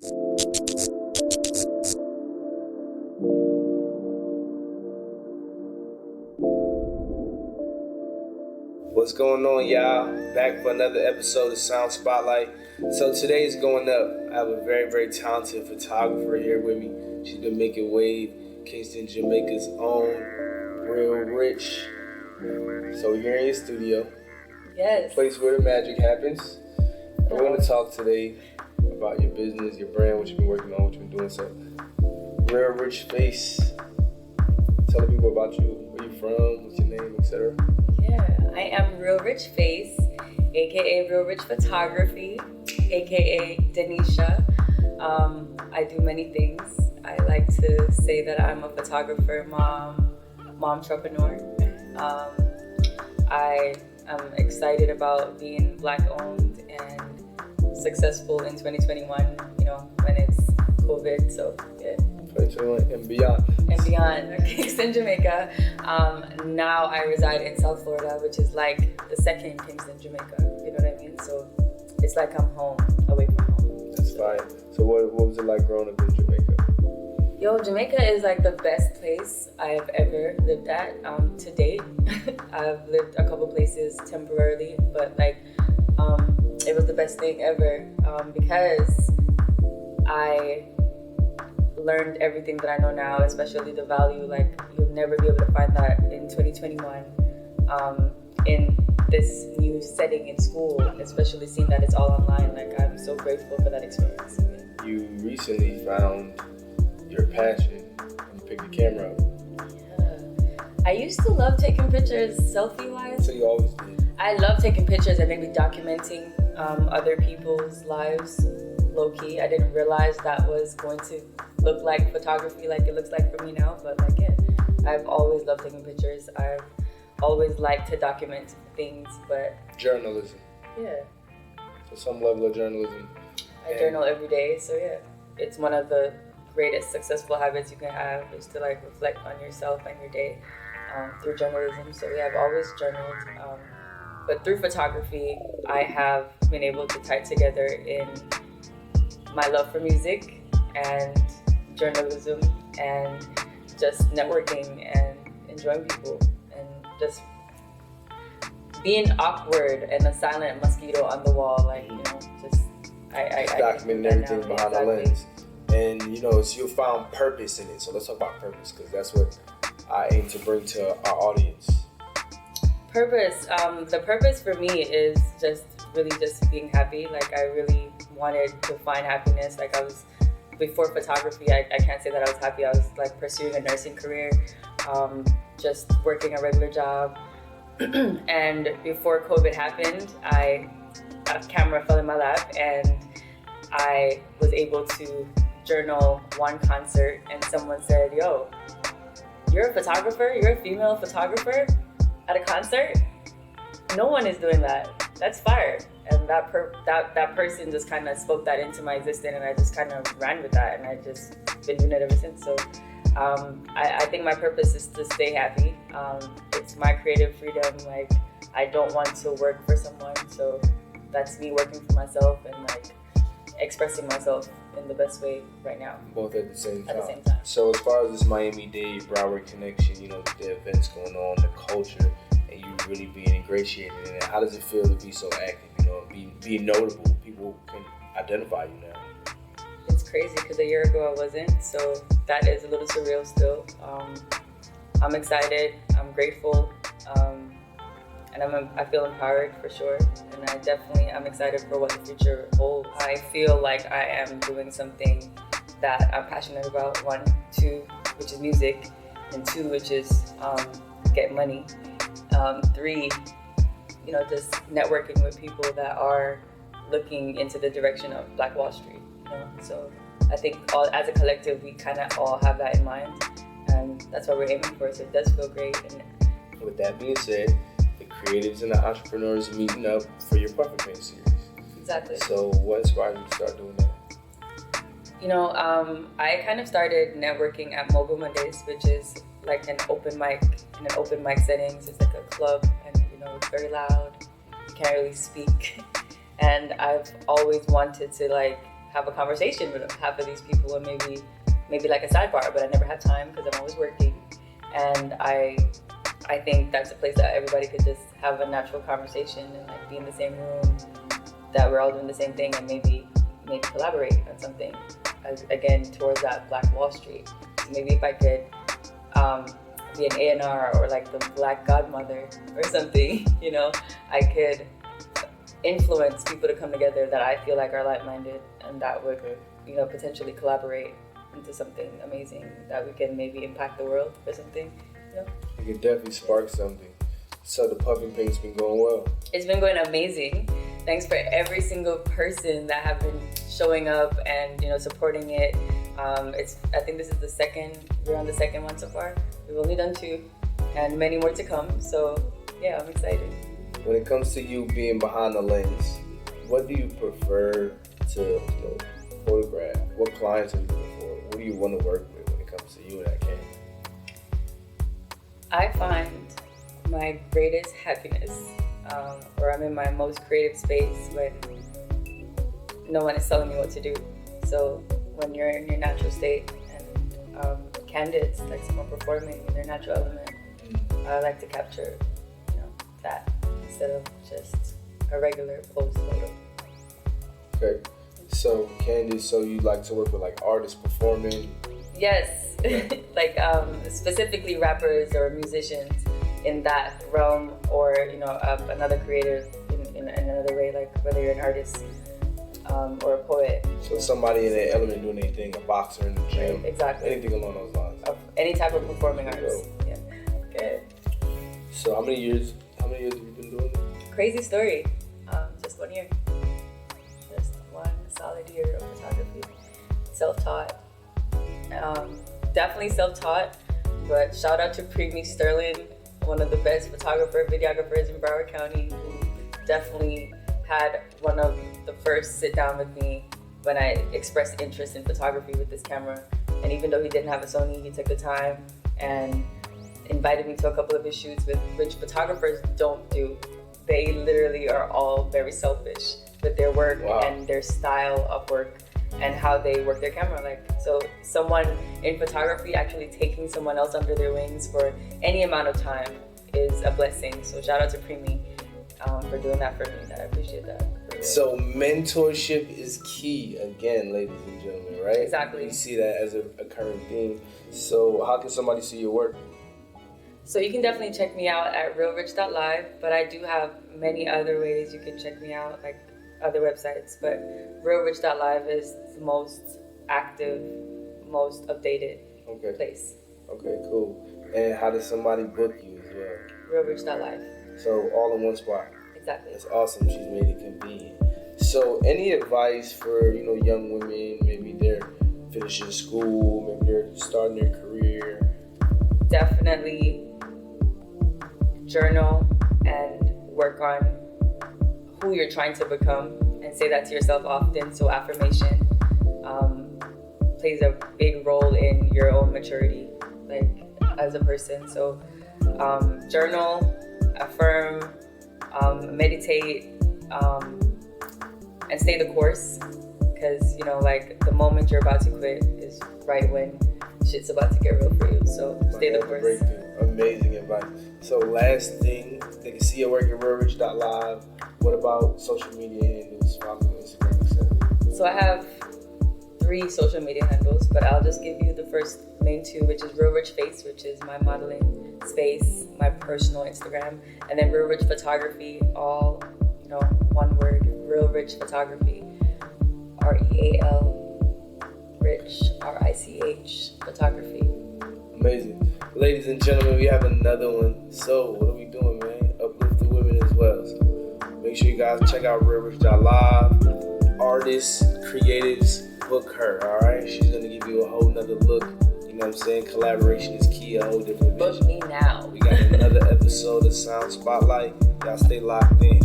What's going on, y'all? Back for another episode of Sound Spotlight. So today's going up. I have a very, very talented photographer here with me. She's been making wave. Kingston, Jamaica's own, Real Rich. So we're here in your studio. Yes. Place where the magic happens. We're going to talk today about your business, your brand, what you've been working on, what you've been doing. So, Real Rich Face. Tell the people about you, where you from, what's your name, etc. Yeah, I am Real Rich Face, aka Real Rich Photography, aka Denisha. I do many things. I like to say that I'm a photographer, mom entrepreneur. I am excited about being Black owned and successful in 2021, when it's COVID, so yeah. 2021 and beyond. And beyond. Kingston, Jamaica. Now I reside in South Florida, which is like the second Kingston, Jamaica. You know what I mean? So it's like I'm home, away from home. That's fine. So what was it like growing up in Jamaica? Yo, Jamaica is like the best place I've ever lived at to date. I've lived a couple places temporarily, but it was the best thing ever because I learned everything that I know now, especially the value. Like, you'll never be able to find that in 2021 in this new setting in school, especially seeing that it's all online. Like, I'm so grateful for that experience. You recently found your passion and you picked the camera up. Yeah. I used to love taking pictures selfie-wise. So you always did? I love taking pictures and maybe documenting other people's lives low-key. I didn't realize that was going to look like photography like it looks like for me now, but I've always loved taking pictures. I've always liked to document things, but journalism. Yeah. So some level of journalism. I journal every day, so yeah. It's one of the greatest successful habits you can have is to reflect on yourself and your day through journalism. So yeah, I've always journaled, but through photography, I have been able to tie together in my love for music and journalism and just networking and enjoying people and just being awkward and a silent mosquito on the wall, I documenting everything behind the lens. And so you found purpose in it. So let's talk about purpose, because that's what I aim to bring to our audience. Purpose. The purpose for me is just being happy. I really wanted to find happiness. Before photography, I can't say that I was happy. I was pursuing a nursing career, just working a regular job. And before COVID happened, a camera fell in my lap and I was able to journal one concert, and someone said, "Yo, you're a photographer? You're a female photographer at a concert? No one is doing that. That's fire." And that person just kind of spoke that into my existence, and I just kind of ran with that, and I just been doing it ever since. So I think my purpose is to stay happy. It's my creative freedom. I don't want to work for someone, so that's me working for myself and expressing myself in the best way right now. Both at the same time. At the same time. So as far as this Miami-Dade Broward connection, the events going on, the culture, and you really being ingratiated in it, how does it feel to be so active? Being notable, people can identify you now. It's crazy because a year ago I wasn't, so that is a little surreal still. I'm excited, I'm grateful, and I feel empowered for sure, and I'm excited for what the future holds. I feel like I am doing something that I'm passionate about, 1, 2, which is music, and 2, which is get money, 3, just networking with people that are looking into the direction of Black Wall Street, So I think as a collective, we kind of all have that in mind, and that's what we're aiming for, so it does feel great. And with that being said, the creatives and the entrepreneurs meeting up for your Puppet Paint series. Exactly. So what inspired you to start doing that? I kind of started networking at Mobile Mondays, which is an open mic settings. It's like a club, and it's very loud. You can't really speak. And I've always wanted to have a conversation with half of these people, and maybe like a sidebar, but I never have time because I'm always working. And I think that's a place that everybody could just have a natural conversation and like be in the same room, that we're all doing the same thing, and maybe collaborate on something, again, towards that Black Wall Street. So maybe if I could be an A&R or like the Black Godmother or something, you know, I could influence people to come together that I feel like are like-minded and that would, you know, potentially collaborate into something amazing that we can maybe impact the world or something, you know. You could definitely spark something. So the puffing paint's been going well. It's been going amazing. Thanks for every single person that have been showing up and, you know, supporting it. I think this is we're on the second one so far. We've only done 2 and many more to come. So yeah, I'm excited. When it comes to you being behind the lens, what do you prefer to photograph? What clients are you looking for? What do you want to work with when it comes to you and that camera? I find my greatest happiness, or I'm in my most creative space when no one is telling me what to do. So when you're in your natural state and candid, like someone performing in their natural element, I like to capture, you know, that instead of just a regular post photo. Okay, so candid. So you like to work with like artists performing? Yes, like specifically rappers or musicians in that realm, or you know, another creative in another way, like whether you're an artist or a poet. So somebody in their element doing anything, a boxer in the gym, exactly, anything along those lines. Any type of performing artist. Yeah. Okay. So how many years have you been doing it? Crazy story. Just 1 year. Just 1 solid year of photography. Self-taught. Definitely self-taught, but shout out to Preemy Sterling, one of the best videographers in Broward County, who definitely had one of the first sit down with me when I expressed interest in photography with this camera. And even though he didn't have a Sony, he took the time and invited me to a couple of his shoots, which photographers don't do. They literally are all very selfish with their work. Wow. And their style of work and how they work their camera. Like, so someone in photography actually taking someone else under their wings for any amount of time is a blessing. So shout out to Preemy for doing that for me. I appreciate that. So mentorship is key, again, ladies and gentlemen, right? Exactly. You see that as a current theme. So how can somebody see your work? So you can definitely check me out at realrich.live, but I do have many other ways you can check me out, like other websites, but realrich.live is the most active, most updated place. Okay, cool. And how does somebody book you as well? realrich.live. So all in one spot. Exactly. That's awesome. She's made it convenient. So any advice for, you know, young women, maybe they're finishing school, maybe they're starting their career? Definitely journal and work on who you're trying to become and say that to yourself often. So affirmation plays a big role in your own maturity, like as a person. So journal, affirm, meditate, and stay the course, because you know, like the moment you're about to quit is right when shit's about to get real for you. So stay the course. Amazing advice. So last thing, they can see your work at realrich.live. What about social media handles, Instagram, etc.? So I have 3 social media handles, but I'll just give you the first main 2, which is Real Rich Face, which is my modeling space, my personal Instagram, and then Real Rich Photography, all, you know, one word, Real Rich Photography, REAL, Rich, RICH, Photography. Amazing. Ladies and gentlemen, we have another one. So what are we doing, man? Uplift the women as well. So make sure you guys check out realrich.live. Artists, creatives, book her, alright? She's gonna give you a whole nother look. You know what I'm saying? Collaboration is key, a whole different vision. Book me now. We got another episode of Sound Spotlight. Y'all stay locked in.